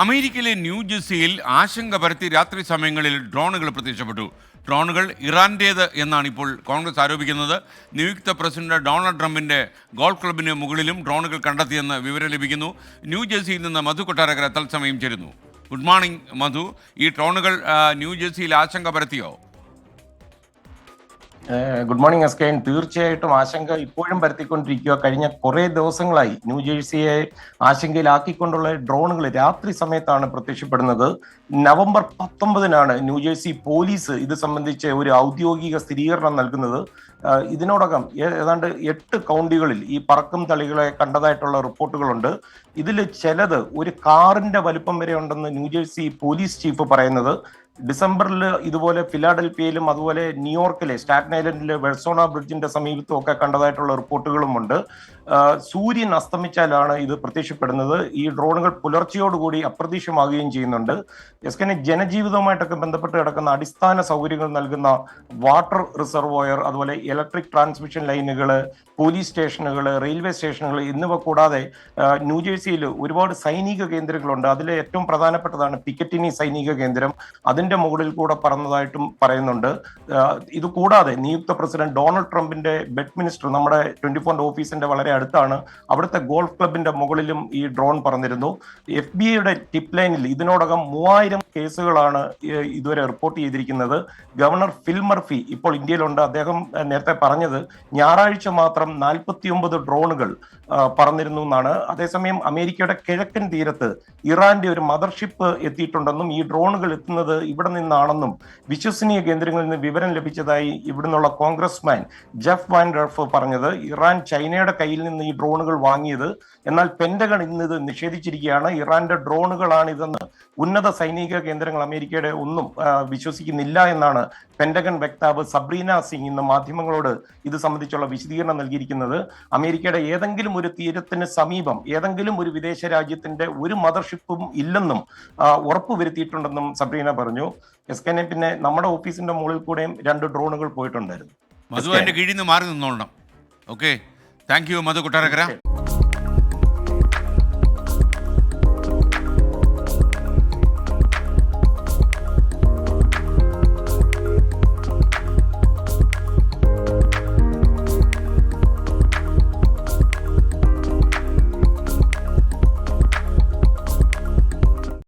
അമേരിക്കയിലെ ന്യൂജേഴ്സിയിൽ ആശങ്ക പരത്തി രാത്രി സമയങ്ങളിൽ ഡ്രോണുകൾ പ്രത്യക്ഷപ്പെട്ടു. ഡ്രോണുകൾ ഇറാൻ്റേത് എന്നാണ് ഇപ്പോൾ കോൺഗ്രസ് ആരോപിക്കുന്നത്. നിയുക്ത പ്രസിഡന്റ് ഡൊണാൾഡ് ട്രംപിൻ്റെ ഗോൾഫ് ക്ലബിന് മുകളിലും ഡ്രോണുകൾ കണ്ടെത്തിയെന്ന് വിവരം ലഭിക്കുന്നു. ന്യൂജേഴ്സിയിൽ നിന്ന് മധു കൊട്ടാരക്കര തത്സമയം ചേരുന്നു. ഗുഡ് മോർണിംഗ് മധു. ഈ ഡ്രോണുകൾ ന്യൂജേഴ്സിയിൽ ആശങ്ക പരത്തിയോ? Good morning എസ്കെൻ. തീർച്ചയായിട്ടും ആശങ്ക ഇപ്പോഴും പരത്തിക്കൊണ്ടിരിക്കുക. കഴിഞ്ഞ കുറെ ദിവസങ്ങളായി ന്യൂജേഴ്സിയെ ആശങ്കയിലാക്കിക്കൊണ്ടുള്ള ഡ്രോണുകൾ രാത്രി സമയത്താണ് പ്രത്യക്ഷപ്പെടുന്നത്. നവംബർ 19-നാണ് ന്യൂജേഴ്സി പോലീസ് ഇത് സംബന്ധിച്ച് ഒരു ഔദ്യോഗിക സ്ഥിരീകരണം നൽകുന്നത്. ഇതിനോടകം ഏതാണ്ട് 8 കൗണ്ടികളിൽ ഈ പറക്കും തളികളെ കണ്ടതായിട്ടുള്ള റിപ്പോർട്ടുകളുണ്ട്. ഇതിൽ ചിലത് ഒരു കാറിന്റെ വലുപ്പം വരെ ഉണ്ടെന്ന് ന്യൂജേഴ്സി പോലീസ് ചീഫ് പറയുന്നത്. ഡിസംബറിൽ ഇതുപോലെ ഫിലാഡൽഫിയയിലും അതുപോലെ ന്യൂയോർക്കിലെ സ്റ്റാറ്റൻ ഐലൻഡിലെ വെർസോണ ബ്രിഡ്ജിന്റെ സമീപത്തും ഒക്കെ കണ്ടതായിട്ടുള്ള റിപ്പോർട്ടുകളുമുണ്ട്. സൂര്യൻ അസ്തമിച്ചാലാണ് ഇത് പ്രത്യക്ഷപ്പെടുന്നത്. ഈ ഡ്രോണുകൾ പുലർച്ചയോടുകൂടി അപ്രത്യക്ഷമാകുകയും ചെയ്യുന്നുണ്ട്. എസ്കനെ ജനജീവിതവുമായിട്ടൊക്കെ ബന്ധപ്പെട്ട് കിടക്കുന്ന അടിസ്ഥാന സൗകര്യങ്ങൾ നൽകുന്ന വാട്ടർ റിസർവോയർ, അതുപോലെ ഇലക്ട്രിക് ട്രാൻസ്മിഷൻ ലൈനുകൾ, പോലീസ് സ്റ്റേഷനുകൾ, റെയിൽവേ സ്റ്റേഷനുകൾ എന്നിവ കൂടാതെ ന്യൂജേഴ്സിയിൽ ഒരുപാട് സൈനിക കേന്ദ്രങ്ങളുണ്ട്. അതിലെ ഏറ്റവും പ്രധാനപ്പെട്ടതാണ് പിക്കറ്റിനി സൈനിക കേന്ദ്രം. അതിന്റെ മുകളിൽ കൂടെ പറന്നതായിട്ടും പറയുന്നുണ്ട്. ഇത് കൂടാതെ നിയുക്ത പ്രസിഡന്റ് ഡൊണാൾഡ് ട്രംപിന്റെ ബെഡ് മിനിസ്റ്റർ നമ്മുടെ 24 ഓഫീസിന്റെ വളരെ അടുത്താണ്. അവിടുത്തെ ഗോൾഫ് ക്ലബിന്റെ മുകളിലും ഈ ഡ്രോൺ പറന്നിരുന്നു. FBI ടിപ്പ് ലൈനിൽ ഇതിനോടകം 3000 കേസുകളാണ് ഇതുവരെ റിപ്പോർട്ട് ചെയ്തിരിക്കുന്നത്. ഗവർണർ ഫിൽ മർഫി ഇപ്പോൾ ഇന്ത്യയിലുണ്ട്. അദ്ദേഹം നേരത്തെ പറഞ്ഞത് ഞായറാഴ്ച മാത്രം 49 ഡ്രോണുകൾ പറന്നിരുന്നു എന്നാണ്. അതേസമയം അമേരിക്കയുടെ കിഴക്കൻ തീരത്ത് ഇറാന്റെ ഒരു മദർഷിപ്പ് എത്തിയിട്ടുണ്ടെന്നും ഈ ഡ്രോണുകൾ എത്തുന്നത് ഇവിടെ നിന്നാണെന്നും വിശ്വസനീയ കേന്ദ്രങ്ങളിൽ നിന്ന് വിവരം ലഭിച്ചതായി ഇവിടുന്നുള്ള കോൺഗ്രസ്മാൻ ജെഫ് വാൻ ഡർഫ് പറഞ്ഞത്. ഇറാൻ ചൈനയുടെ കയ്യിൽ നിന്ന് ഈ ഡ്രോണുകൾ വാങ്ങിയത്, എന്നാൽ പെന്റഗൺ ഇന്ന് ഇത് നിഷേധിച്ചിരിക്കുകയാണ്. ഇറാന്റെ ഡ്രോണുകളാണ് ഇതെന്ന് ഉന്നത സൈനിക കേന്ദ്രങ്ങൾ അമേരിക്കയുടെ ഒന്നും വിശ്വസിക്കുന്നില്ല എന്നാണ് പെന്റഗൺ വക്താവ് സബ്രീന സിംഗ് ഇന്ന് മാധ്യമങ്ങളോട് ഇത് സംബന്ധിച്ചുള്ള വിശദീകരണം നൽകിയിരിക്കുന്നത്. അമേരിക്കയുടെ ഏതെങ്കിലും ഒരു തീരത്തിന് സമീപം ഏതെങ്കിലും ഒരു വിദേശ രാജ്യത്തിന്റെ ഒരു മദർഷിപ്പും ഇല്ലെന്നും ഉറപ്പുവരുത്തിയിട്ടുണ്ടെന്നും സബ്രീന പറഞ്ഞു. എസ്കനെ പിന്നെ നമ്മുടെ ഓഫീസിന്റെ മുകളിൽ കൂടെയും 2 ഡ്രോണുകൾ പോയിട്ടുണ്ടായിരുന്നു. മധു അതിന്റെ കീഴിൽ നിന്ന് മാറി നിന്നോളണം. Okay, thank you Madhu Kottarakkara.